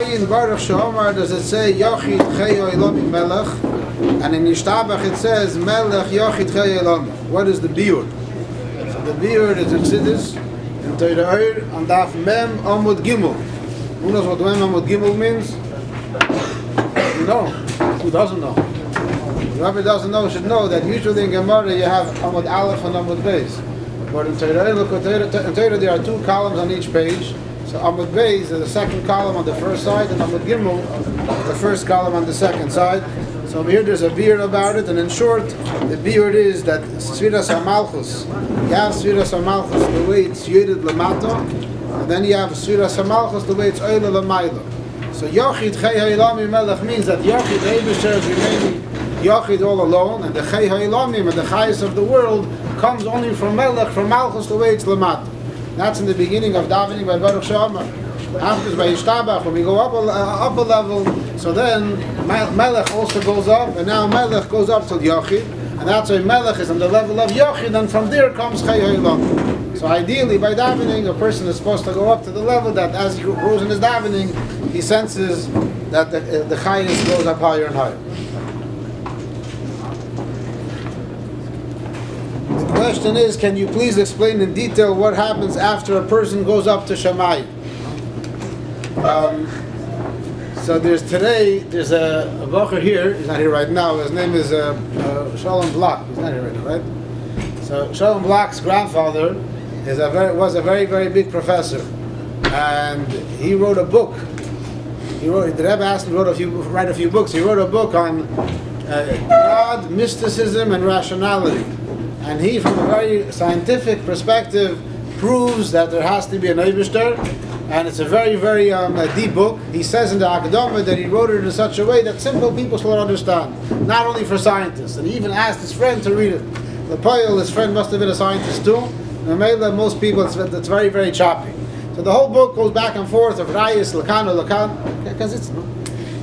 In Baruch Shama does it say Yochid Cheyo Elomi Melech, and in Yishtabach it says Melech Yochid Cheyo Elomi. What is the biur? So the biur is in Sidis, in Torah on Daf Mem Amud Gimel. Who knows what Mem Amud Gimel means? You know. Who doesn't know? Whoever doesn't know should know that usually in Gemara you have Amud Aleph and Amud Beis. But in Torah there are two columns on each page. So Amud Beis is the second column on the first side, and Amud Gimel is the first column on the second side. So over here there's a biur about it, and in short, the biur is that Sfiras HaMalchus, you have Sfiras HaMalchus the way it's Yedid Lamato, and then you have Sfiras HaMalchus the way it's Oila Lamayla. So Yochid Chei Ha'ilami Melech means that Yochid Eibusher is remaining Yochid all alone, and the Chei Ha'ilamim and the Chayes of the world comes only from Melech, from Malchus the way it's Lamato. That's in the beginning of davening by Baruch Shama. After by Yishtabach, when we go up a level, so then Melech also goes up, and now Melech goes up to Yochid, and that's why Melech is on the level of Yochid, and from there comes Chei Ha'ilami. So ideally, by davening, a person is supposed to go up to the level that as he grows in his davening, he senses that the Chayes goes up higher and higher. The question is, can you please explain in detail what happens after a person goes up to Shamayim? So there's a Bochurim here, he's not here right now, his name is Shalom Block, he's not here right now, right? So Shalom Block's grandfather was a very, very big professor, and he wrote a book. The Rebbe asked him to write a few books. He wrote a book on God, mysticism, and rationality. And he, from a very scientific perspective, proves that there has to be an Eibishter, and it's a very, very deep book. He says in the Akadama that he wrote it in such a way that simple people should understand, not only for scientists. And he even asked his friend to read it. Lepoil, his friend, must have been a scientist too. And most people, it's very, very choppy. So the whole book goes back and forth of Rayis, Lakan,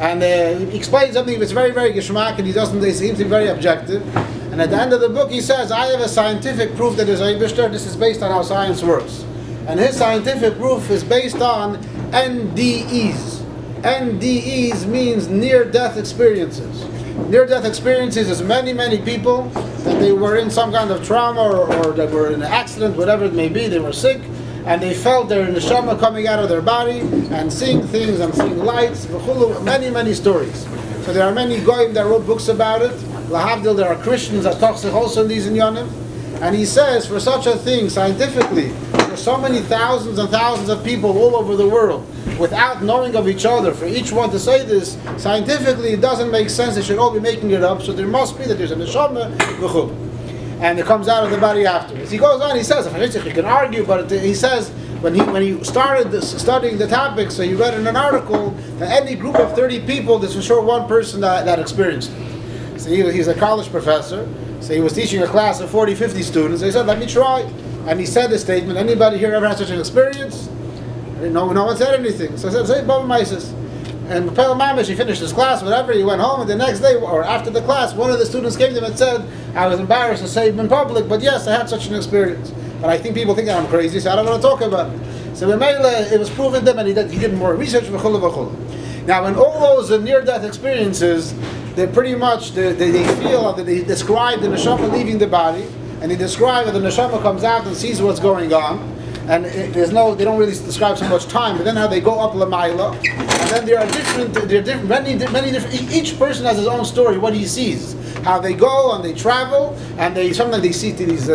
and he explains something that's very, very geschmack, and he seems to be very objective. And at the end of the book he says, I have a scientific proof that is Eibishter. This is based on how science works. And his scientific proof is based on NDEs. NDEs means near-death experiences. Near-death experiences is many, many people that they were in some kind of trauma or that were in an accident, whatever it may be, they were sick, and they felt their Shama coming out of their body and seeing things and seeing lights, many, many stories. So there are many goyim that wrote books about it. Lahavdil, there are Christians that talk also in these inyanim. And he says, for such a thing, scientifically, for so many thousands and thousands of people all over the world, without knowing of each other, for each one to say this, scientifically it doesn't make sense. They should all be making it up. So there must be that there's a neshama v'chul, and it comes out of the body afterwards. He goes on. He says, you can argue, but he says when he started studying the topic, so he read in an article that any group of 30 people, there's for sure one person that experienced it. So he's a college professor. So he was teaching a class of 40, 50 students. He said, let me try. And he said the statement, anybody here ever had such an experience? No one said anything. So I said, say Baba Maisis. And Pel Mamish, he finished his class, whatever, he went home, and the next day, or after the class, one of the students came to him and said, I was embarrassed to say it in public, but yes, I had such an experience. But I think people think that I'm crazy, so I don't want to talk about it. So it was proven to him, and he did more research, Now, in all those near-death experiences, they pretty much, they feel that they describe the neshama leaving the body, and they describe that the neshama comes out and sees what's going on, and they don't really describe so much time, but then how they go up Lamaila, and then there are many different, each person has his own story, what he sees, how they go and they travel, and sometimes they see these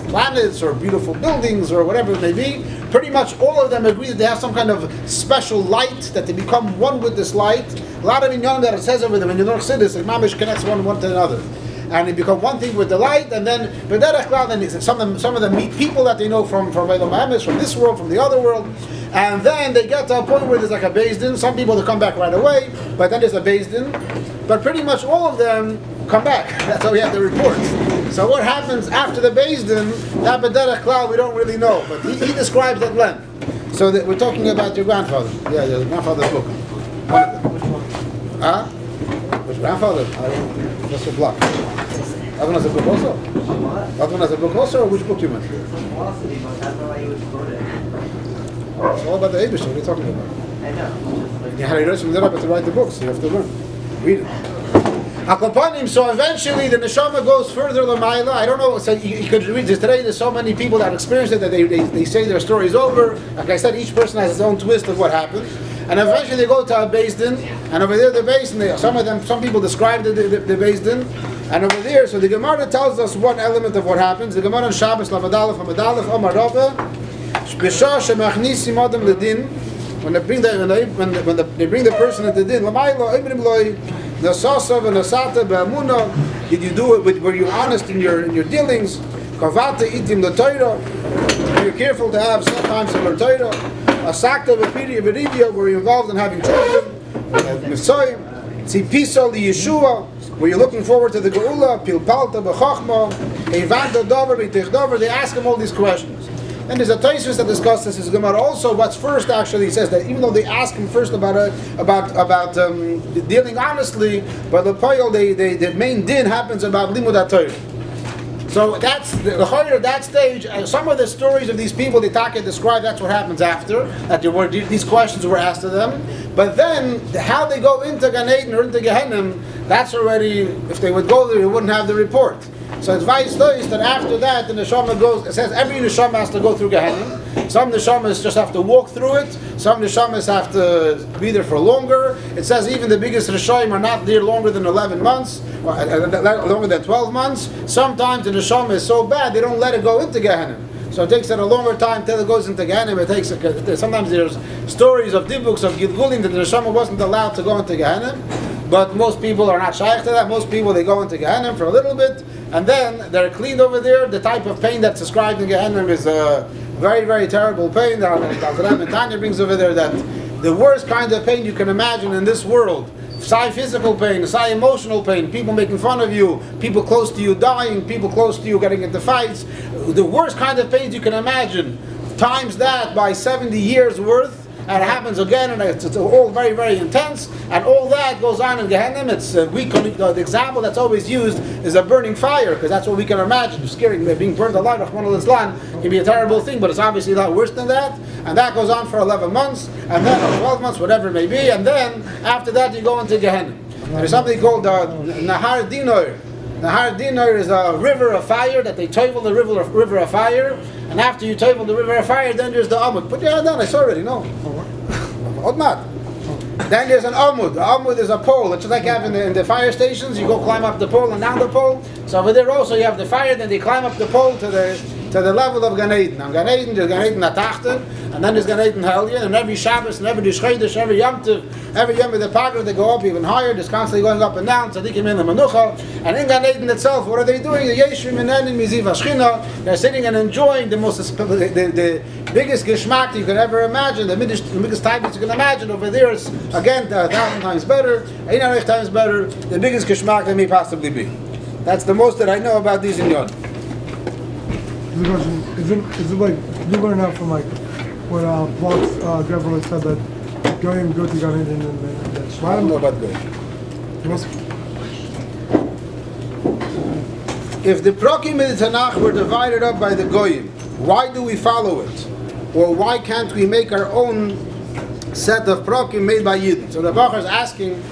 planets or beautiful buildings or whatever it may be. Pretty much all of them agree that they have some kind of special light, that they become one with this light. A lot of inyan that it says over them, when you know Chassidus, like Mamish connects one to another. And they become one thing with the light, and then some of them meet people that they know from Eilam Mamish, from this world, from the other world. And then they get to a point where there's like a Beis Din. Some people, they come back right away, but then there's a Beis Din. But pretty much all of them come back. That's how we have the reports. So what happens after the Beis Din, that B'derech Klal, we don't really know. But he describes at length. So that we're talking about your grandfather. Yeah, your grandfather's book. Which one? Huh? Which grandfather? I don't know. Just a block. That one has a book also? That one has a book also, or which book you meant? It's all about the Eibush. What are you talking about? I know. You had to write the books. You have to learn. Read it. So eventually the neshama goes further l'mayla. I don't know. So you could read this today. There's so many people that experience it that they say their story is over. Like I said, each person has his own twist of what happened. And eventually they go to a Beis Din, and over there the Beis Din, some people describe the Beis Din, and over there, so the Gemara tells us one element of what happens. The Gemara in Shabbos Lamadalef Omar Rabba, B'shah shemachnisim adam ledin, when they bring the person into din, Lamaylo Ibrim Loi Nasasav and Nasata Ba'amuna. Did you do it? Were you honest in your dealings? Kavata itim the Torah. You're careful to have sometimes some Torah. Asakta v'piri v'rivya. Were you involved in having children? Mitzayim. Tzipisa li Yeshua. Were you looking forward to the Geula? Pilpalta b'chachma. Evanta davar b'tech davar. They ask him all these questions. And there's a Tosfos that discusses this Gemara also. What's first actually says that even though they ask him first about dealing honestly, but the poil the main din happens about limud HaTorah. So that's the higher that stage. Some of the stories of these people the Taka describe that's what happens after that these questions were asked to them. But then how they go into Gan Eden or into Gehenna, that's already if they would go there, they wouldn't have the report. So it's vice versa that after that the neshama goes. It says every neshama has to go through Gehenna. Some neshamas just have to walk through it. Some neshamas have to be there for longer. It says even the biggest Rishoyim are not there longer than 11 months, or longer than 12 months. Sometimes the neshama is so bad they don't let it go into Gehenna. So it takes it a longer time till it goes into Gehenna. It takes sometimes there's stories of dibuks of Gilgulim that the neshama wasn't allowed to go into Gehenna. But most people are not shaykh to that. Most people, they go into Gehenna for a little bit, and then they're cleaned over there. The type of pain that's described in Gehenna is a very, very terrible pain. The Al-Quran and Tanya brings over there that the worst kind of pain you can imagine in this world, psi physical pain, psi emotional pain, people making fun of you, people close to you dying, people close to you getting into fights, the worst kind of pains you can imagine, times that by 70 years worth. And it happens again, and it's all very, very intense, and all that goes on in Gehenna. It's the example that's always used is a burning fire, because that's what we can imagine. Scaring, being burned alive, Rahman al-Islam, can be a terrible thing, but it's obviously a lot worse than that. And that goes on for 11 months, and then 12 months, whatever it may be, and then after that you go into Gehenna. There's something called Nahar Dinor. Nahar Dinor is a river of fire that they toivel the river of fire, and after you toivel the river of fire, then there's the Amud. Put your hand down, I saw already, no. Odmat. Then there's an Amud. The Amud is a pole. It's just like you have in the fire stations. You go climb up the pole and down the pole. So over there also you have the fire, then they climb up the pole to the level of Gan Eden. Now Gan Eden, there's Gan Eden Atachten, and then there's Gan Eden Helya, and every Shabbos, and every Dishchedish, every Yom Tov, every Yom of the Pagra, they go up even higher. There's constantly going up and down. Tzadikim in the Menucha. And in Gan Eden itself, what are they doing? The Yeshrim and Enin Miziv Ashchina. They're sitting and enjoying the biggest geschmack you could ever imagine, the biggest type you can imagine. Over there is, again, 1,000 times better, 800 times better, the biggest geschmack that may possibly be. That's the most that I know about these in Yon. Is it like, you learn out from like, when Block's Deborah said that Goyim go to Gan Eden and then I don't know about Goyim. If the Prokim in the Tanakh were divided up by the Goyim, why do we follow it? Or why can't we make our own set of Prokim made by Yidden? So the Bachar is asking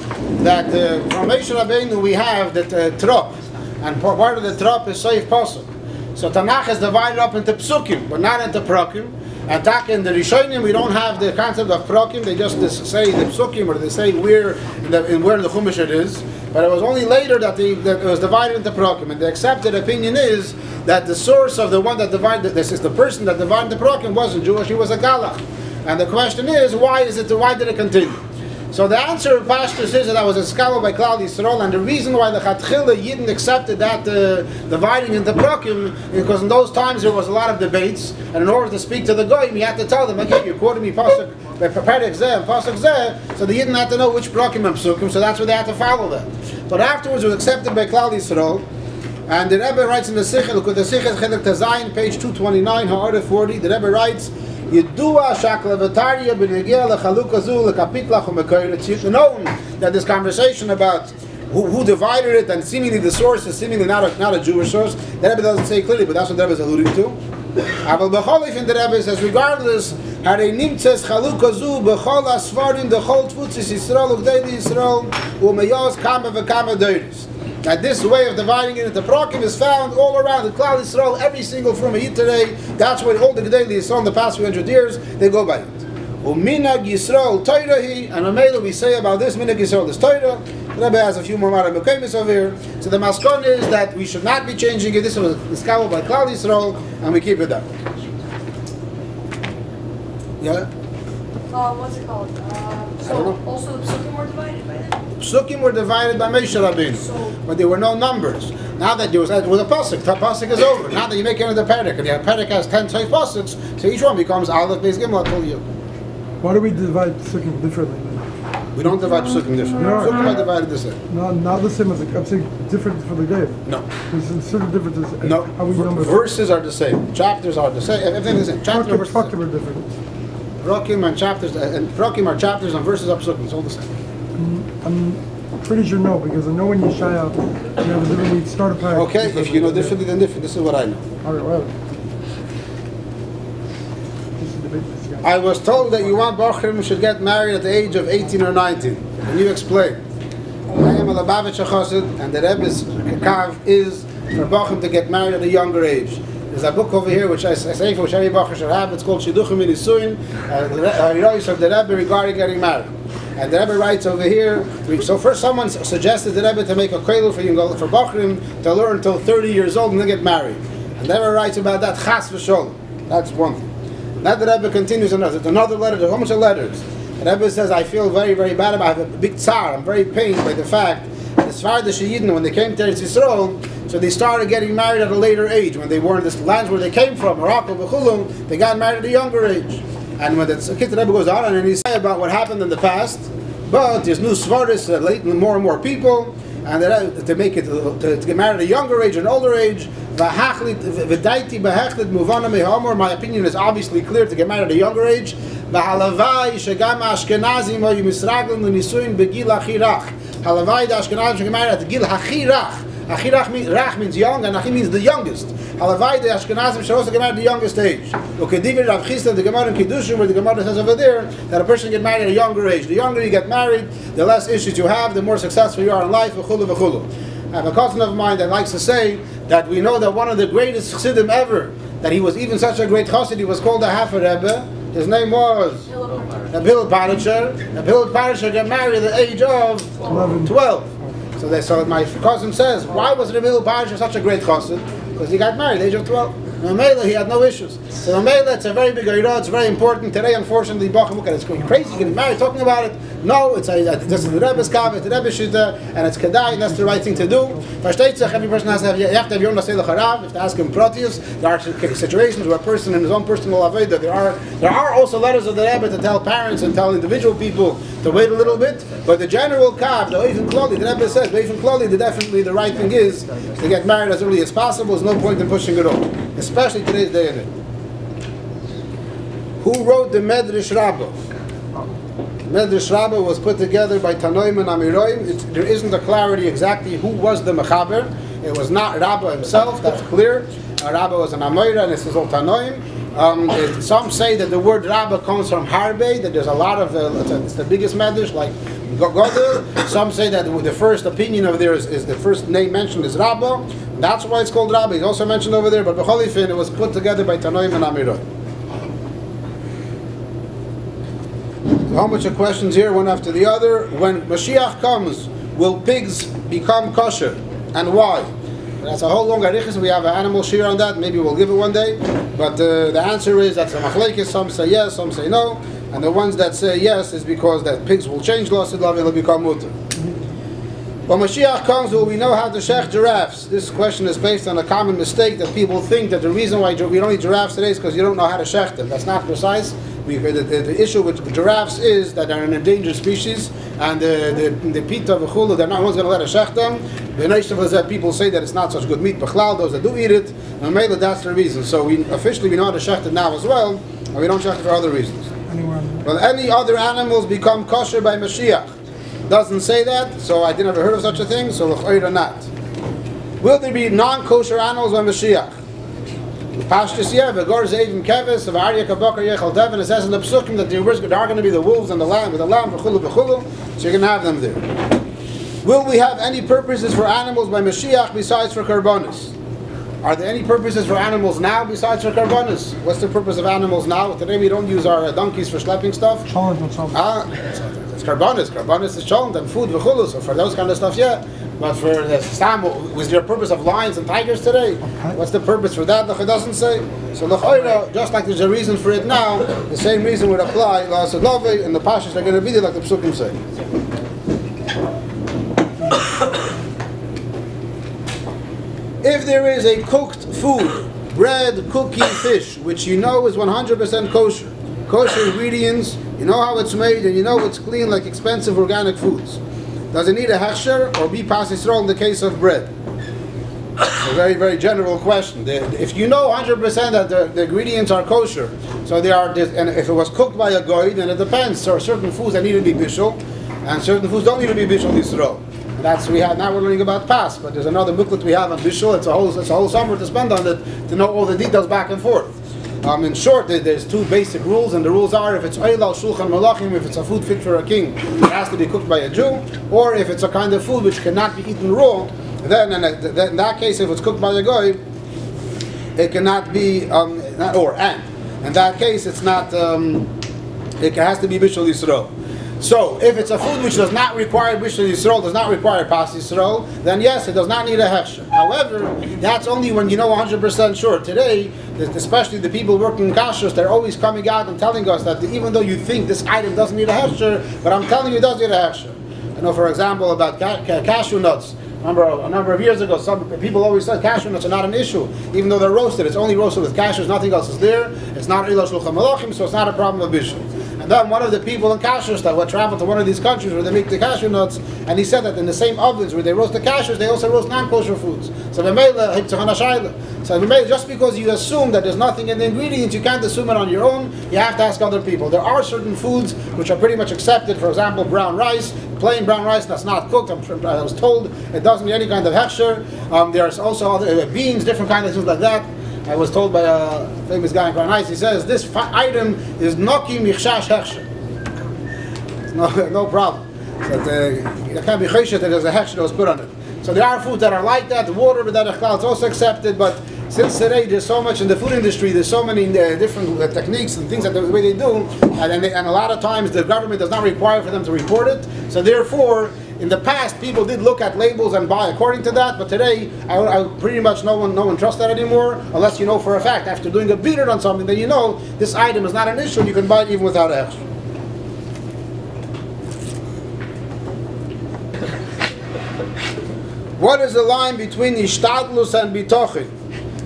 that from Moshe Rabbeinu we have that Trop, and part of the Trop is Seif Pasuk. So Tanakh is divided up into Psukim, but not into Prokim. And in the Rishonim we don't have the concept of Prokim, they just say the Psukim, or they say where in the Chumash it is. But it was only later that it was divided into Prokim. And the accepted opinion is that the source of the one that divided, this is the person that divided the Prokim wasn't Jewish, he was a Galach. And the question is, why did it continue? So the answer of Pashtus is that was a scholar by Klal Yisrael, and the reason why the Chatchila Yidden accepted that dividing into Prokim is because in those times there was a lot of debates, and in order to speak to the Goyim, you had to tell them, okay, you're quoting me Pasuk Zeh and Pasuk Zeh, so the Yidden had to know which Prokim and Psukim, so that's why they had to follow that. But afterwards it was accepted by Klal Yisrael, and the Rebbe writes in the Sichel, look at the Sichel Chelik Tazayin, page 229, Ha'areh 40, the Rebbe writes, Yidua Shaklavataria B'negel Lechalukazu Lekapitla Chumekoyer. It's known that this conversation about who divided it, and seemingly the source is seemingly not a Jewish source. The Rebbe doesn't say clearly, but that's what the Rebbe is alluding to. Aval B'cholif in the Rebbe says, regardless, Hare nimtzes chalukah zu b'chol asfarim d'chol tfutzis Yisrael u'gdei Yisrael u'meyos kama v'kama deiris. That this way of dividing it into prakim is found all around the Klal Yisrael, every single from a today. That's why all the G'dei Yisrael in the past few hundred years, they go by it. U'minag Yisrael Torah-hi, and Amela we say about this, minag Yisrael is Torah. The Rebbe has a few more Maram Mekemis over here. So the Maskon is that we should not be changing it. This was discovered by Klal Yisrael, and we keep it that way. Yeah? What's it called? So also the Psukim were divided by them? Psukim were divided by Moshe Rabbeinu, but there were no numbers. Now that there was a pasuk, the pasuk is over. Now that you make it into the parak, and the parak has 10 pasuks, so each one becomes Aleph, Beis, Gimel, Kol, Yud. Why do we divide psukim differently? We don't divide psukim differently. No. Psukim are divided the same. No, not the same as the, I'm saying different for the day. No. There's certain differences. No. How we number Verses are the same. Chapters are the same. Everything is the same. Chapter verses. Prakim are different. Prakim and chapters, and prakim are chapters and verses are psukim. It's all the same. I'm pretty sure no, because I know when Yeshaya, you have a different, we start a parak. Okay, if you know differently than different, this is what I know. All right, well. This is debate this guy. I was told that you want Bochurim should get married at the age of 18 or 19. Can you explain? I am a Lubavitcher Chassid, and the Rebbe's kav is for Bochurim to get married at a younger age. There's a book over here which I say for which every Bochurim should have. It's called Shidduchim in Nisuin, Hirois of the Rebbe regarding getting married. And the Rebbe writes over here. So first, someone suggested the Rebbe to make a kollel for Bochurim to learn until 30 years old and then get married. And the Rebbe writes about that chas v'sholem. That's one thing. Now the Rebbe continues another letter. There's a whole bunch of letters. The Rebbe says, I feel very, very bad about it. I have a big tsar. I'm very pained by the fact that as far as the Yidden, when they came to Eretz Yisrael, so they started getting married at a later age. When they were in the lands where they came from, Morocco, Bechulum, they got married at a younger age. And when the Rebbe goes on and he says about what happened in the past, but there's new svaris, more and more people, and to make it to get married at a younger age, an older age. My opinion is obviously clear to get married at a younger age. Halavai the Ashkenazim should get married at the gil hachirach. Rach means young, and Achi means the youngest. Halavai the Ashkenazim should also get married at the youngest age. Okay, David Rav Chisda, the Gemara in Kiddushin, where the Gemara says over there that a person get married at a younger age. The younger you get married, the less issues you have, the more successful you are in life. V'chulu v'chulu. I have a cousin of mine that likes to say that we know that one of the greatest chassidim ever, that he was even such a great chassid, he was called a Hafer Rebbe. His name was Hillel Parisher. Hillel Parisher got married at the age of 12. So my cousin says, why was Hillel Parisher such a great chassid? Because he got married at the age of 12. Mamela, he had no issues. So Mamela, it's a very big area, it's very important. Today, unfortunately, it's going crazy getting married, talking about it. No, this is the Rebbe's kav, it's the Rebbe's shita, and it's kedai, and that's the right thing to do. Every person has to have, you have to have your own nasei l'charav, you have to ask him protius. There are situations where a person in his own personal aveda, there are also letters of the Rebbe to tell parents and tell individual people to wait a little bit, but the general kav, the Oifen Kloli, the Rebbe says, Oifen Kloli, definitely the right thing is to get married as early as possible. There's no point in pushing it off, especially today's day and age. Who wrote the Medrash Rabbah? Medrash Rabbah was put together by Tanoim and Amiroim. There isn't a clarity exactly who was the Mechaber. It was not Rabbah himself, that's clear. Rabbah was an Amoira, and this is all Tanoim. Some say that the word Rabbah comes from Harbe, that there's a lot of, it's the biggest Medrash, like Godel. Some say that the first opinion over there is the first name mentioned is Rabbah. That's why it's called Rabbah. It's also mentioned over there, but B'cholifin, it was put together by Tanoim and Amiroim. How much of questions here, one after the other. When Mashiach comes, will pigs become kosher, and why? That's a whole long arichas. We have an animal shear on that. Maybe we'll give it one day. But the answer is that's a machlekes. Some say yes, some say no. And the ones that say yes is because that pigs will change losid lav, it'll become mutter. When Mashiach comes, will we know how to shech giraffes? This question is based on a common mistake that people think that the reason why we don't eat giraffes today is because you don't know how to shech them. That's not precise. The issue with giraffes is that they're an endangered species, and the pita v'chulu, they're not one's going to let us shech them. The nation of that people say that it's not such good meat, b'chlal, those that do eat it, and maybe that's the reason. So we officially know how to shech it now as well, and we don't shech it for other reasons. Well, any other animals become kosher by Mashiach? Doesn't say that, so I never heard of such a thing, so l'chayr not. Will there be non-kosher animals by Mashiach? Pashtus V'gor Zeivim Kevis of Arya Kabakar Yechal Devin. It says in the Psukim that there are going to be the wolves and the lamb, v'chulu v'chulu. So you're going to have them there. Will we have any purposes for animals by Mashiach besides for karbonis? Are there any purposes for animals now besides for karbonis? What's the purpose of animals now? Today we don't use our donkeys for schlepping stuff. Cholent and something. It's karbonis. Karbonis is cholent and food v'chulu. So for those kind of stuff, yeah. But for the Sam, was there a purpose of lions and tigers today? Okay. What's the purpose for that? It doesn't say. So just like there's a reason for it now, the same reason would apply. And the pashas are going to be there like the psukim say. If there is a cooked food, bread, cookie, fish, which you know is 100% kosher ingredients, you know how it's made and you know it's clean like expensive organic foods, does it need a hechsher or be pas Yisrael in the case of bread? It's a very, very general question. If you know 100% that the ingredients are kosher, so they are, and if it was cooked by a goy, then it depends. So certain foods that need to be bishul, and certain foods don't need to be bishul Yisrael. Now we're learning about pas, but there's another booklet we have on bishul. It's a whole summer to spend on it to know all the details back and forth. In short, there's two basic rules, and the rules are: if it's oil al shulchan malachim, if it's a food fit for a king, it has to be cooked by a Jew, or if it's a kind of food which cannot be eaten raw, then in that case, if it's cooked by a goy, it cannot be in that case, it's not. It has to be bishul Yisrael. So, if it's a food which does not require Bishul Yisrael, does not require Pas Yisrael, then yes, it does not need a hechsher. However, that's only when you know 100% sure. Today, especially the people working in kashrus, they're always coming out and telling us that even though you think this item doesn't need a hechsher, but I'm telling you it does need a hechsher. I know, for example, about cashew nuts. Remember, a number of years ago, some people always said cashew nuts are not an issue, even though they're roasted. It's only roasted with cashews, nothing else is there. It's not Ilah Shulchan Malachim, so it's not a problem of Bishul. And then one of the people in kashrus that would travel to one of these countries where they make the cashew nuts, and he said that in the same ovens where they roast the cashews, they also roast non-kosher foods. So just because you assume that there's nothing in the ingredients, you can't assume it on your own. You have to ask other people. There are certain foods which are pretty much accepted. For example, brown rice, plain brown rice that's not cooked. I was told it doesn't need any kind of hechsher. There's also other beans, different kinds of things like that. I was told by a famous guy in Crown Heights, he says, this item is noki michshash hechsher. No problem. It can't be chesed that there's a hechsher that was put on it. So there are foods that are like that. Water with that is also accepted, but since today there's so much in the food industry, there's so many different techniques and things that the way they do, and a lot of times the government does not require for them to report it. So therefore, in the past, people did look at labels and buy according to that, but today, I pretty much no one trusts that anymore, unless you know for a fact, after doing a beater on something, then you know this item is not an issue, you can buy it even without extra. What is the line between ishtadlus and bitochin?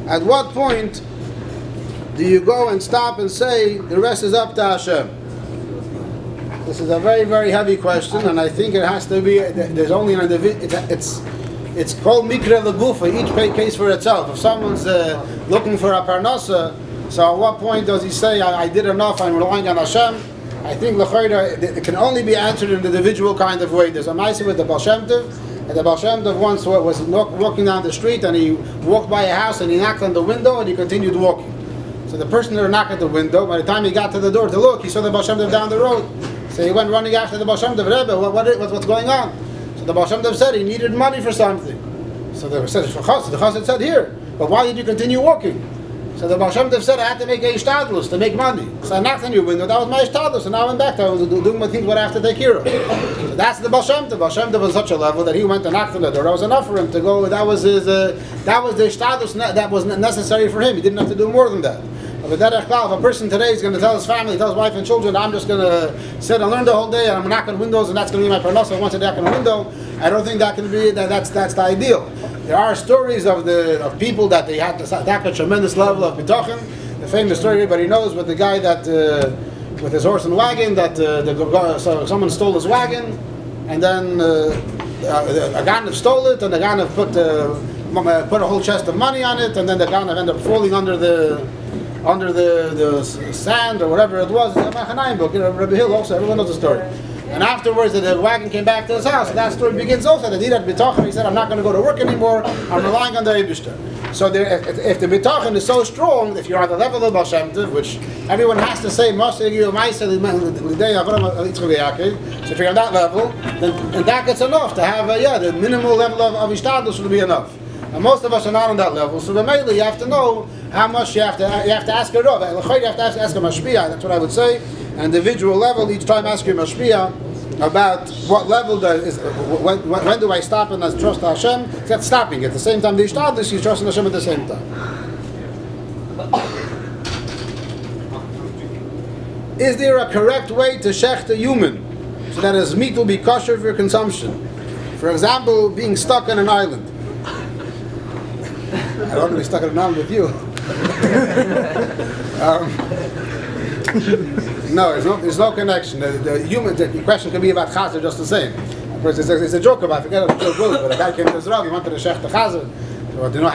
At what point do you go and stop and say, the rest is up to Hashem? This is a very, very heavy question, and I think it has to be, there's only an individual, it's called mikra legufa, each case for itself. If someone's looking for a parnasa, so at what point does he say, I did enough, I'm relying on Hashem? I think it can only be answered in the individual kind of way. There's a ma'aseh with the Baal Shem Tov, and the Baal Shem Tov once was walking down the street, and he walked by a house, and he knocked on the window, and he continued walking. So the person there knocked at the window, by the time he got to the door to look, he saw the Baal Shem Tov down the road. So he went running after the Baal Shem Tov, Rebbe, what's going on? So the Baal Shem Tov said he needed money for something. So the chassid said, here, but why did you continue walking? So the Baal Shem Tov said, I had to make a ishtadlus, to make money. So I knocked on your window, that was my ishtadlus, and now I went back to I was doing my things what I have to take care of. So that's the Baal Shem Tov. Baal Shem Tov was such a level that he went and knocked on the door. That was enough for him to go, that was the ishtadlus that was necessary for him. He didn't have to do more than that. But if a person today is going to tell his family, tell his wife and children, I'm just going to sit and learn the whole day, and I'm going to knock on windows, and that's going to be my parnasa once I knock on a window, I don't think that can be that's the ideal. There are stories of people that they had to attack a tremendous level of bitachon. The famous story everybody knows with the guy that with his horse and wagon so someone stole his wagon, and then a ganav stole it, and the ganav put a whole chest of money on it, and then the ganav ended up falling under the sand or whatever it was. It's a Machanaim book, Rebbe Hill also, everyone knows the story. And afterwards, the wagon came back to his house. And that story begins also. That he said, I'm not going to go to work anymore. I'm relying on the Eibishter. So if the bitachon is so strong, if you're on the level of Baal Shem Tov, which everyone has to say, so if you're on that level, then that gets enough to have the minimal level of ishtadlus will be enough. And most of us are not on that level, so mainly you have to know how much you have to ask a Rav. You have to ask a mashpia. That's what I would say. Individual level, each time ask your mashpia about what level when do I stop and I trust Hashem? That's stopping. At the same time, the ishtadlus, you trust in Hashem at the same time. Is there a correct way to shecht a human so that his meat will be kosher for consumption? For example, being stuck on an island. I don't want to be stuck on an island with you. No, there's no connection. The question can be about chazer just the same. Of course, it's a joke about. I forget what the joke was, but a guy came to his Rav, he wanted to shecht the chazer,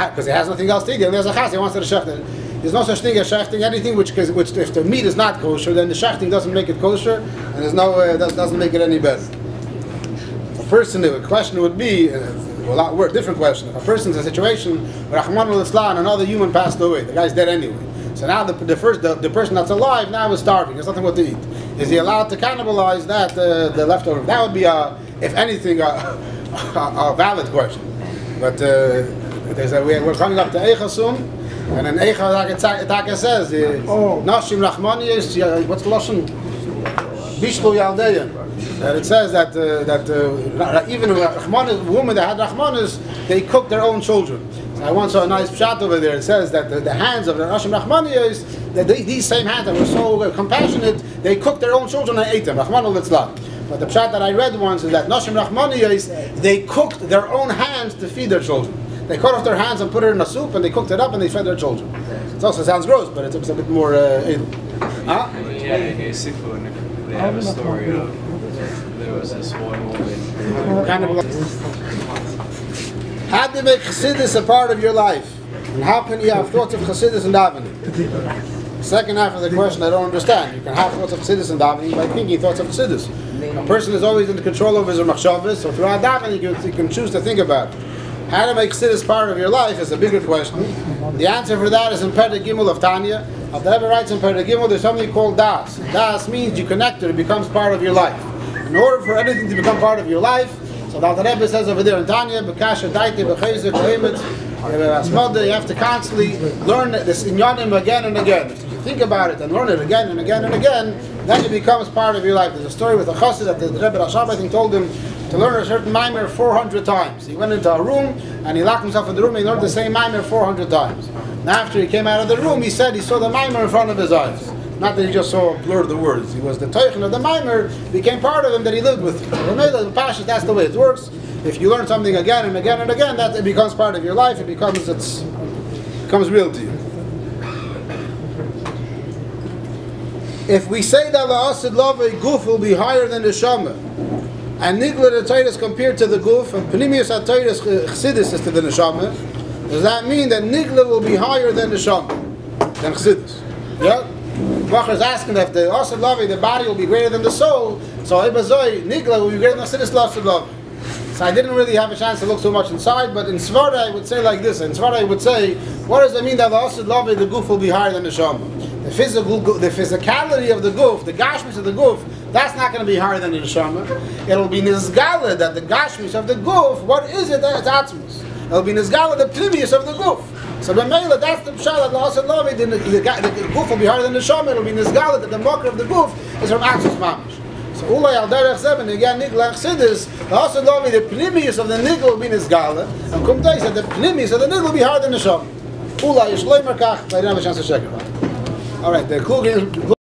because he has nothing else to eat. And there's a chazer, he wants to shecht it. There's no such thing as shechting anything which if the meat is not kosher, then the shechting doesn't make it kosher, and there's no doesn't make it any better. A person, the question would be a lot worse, different question. If a person's in a situation where Rahman al-Islam, another human passed away, the guy's dead anyway. So now the person that's alive now is starving. There's nothing what to eat. Is he allowed to cannibalize that the leftover? That would be if anything a valid question. But we're coming up to Eicha soon, and in Eicha Taka says Nashim Rachmaniyos. What's the lashon? Bishlu Yaldeyan. And it says that even women that had Rachmanis, they cooked their own children. So I once saw a nice pshat over there. It says that the hands of the Nashim Rachmaniyos, that these same hands that were so compassionate, they cooked their own children and ate them. Rachman al-Islam. But the pshat that I read once is that Nashim Rachmaniyos, they cooked their own hands to feed their children. They cut off their hands and put it in a soup, and they cooked it up and they fed their children. It also sounds gross, but it's a bit more edel. Huh? Yeah, they have a story of there was this one woman. How do you make chassidus a part of your life? And how can you have thoughts of chassidus and davening? Second half of the question I don't understand. You can have thoughts of chassidus and davening by thinking thoughts of chassidus. A person is always in the control of his machshavos, so throughout davening you can choose to think about it. How to make chassidus part of your life is a bigger question. The answer for that is in Perek Gimel of Tanya. If the Rebbe writes in Perek Gimel, there's something called das. Das means you connect it, it becomes part of your life. In order for anything to become part of your life, so the Rebbe says over there in Tanya, you have to constantly learn this inyanim again and again. If you think about it and learn it again and again and again, then it becomes part of your life. There's a story with a chassid that the Rebbe Shama, I think, told him to learn a certain mimer 400 times. He went into a room and he locked himself in the room and he learned the same mimer 400 times. And after he came out of the room, he said he saw the mimer in front of his eyes. Not that he just saw a blur of the words. He was the teichen of the mimer, became part of him that he lived with. So that's the way it works. If you learn something again and again and again, that it becomes part of your life. It becomes real to you. If we say that la'asid love a guf will be higher than the Shama, and Nigla the Torah is compared to the Guf, and Pnimius HaTorah Chassidus is to the Neshama, does that mean that Nigla will be higher than the Shama, than Chassidus? Yeah? Bachar is asking that if the Asid Lavi, the body will be greater than the soul, so Ibazoi, Nigla will be greater than Chassidus Asid Lavi. So I didn't really have a chance to look so much inside, but in Svara I would say like this. In Svara I would say, what does it mean that the Asid Lavi, the Guf will be higher than the Shama? The physicality of the Guf, the Gashmis of the Guf, that's not going to be higher than the Neshama. It'll be Nizgala that the Gashmis of the Guf, what is it that it's Atzmus? It'll be Nizgala the Plimius of the Guf. So the Mela, that's the Pshat that La'asad Lavi, the Guf will be higher than the Neshama. It'll be Nizgala that the Mokr of the Guf is from Atzmus Mamish. So Ulay al Derech Zeben, again Nigla Chassidus, La'asad Lavi, the Plimius of the Nigla will be Nizgala, and Kumtei said the Plimius of the Nigla will be higher than the Neshama. Ulay Yishloim Merkach, I didn't have a chance to check it out. All right, the Klugin.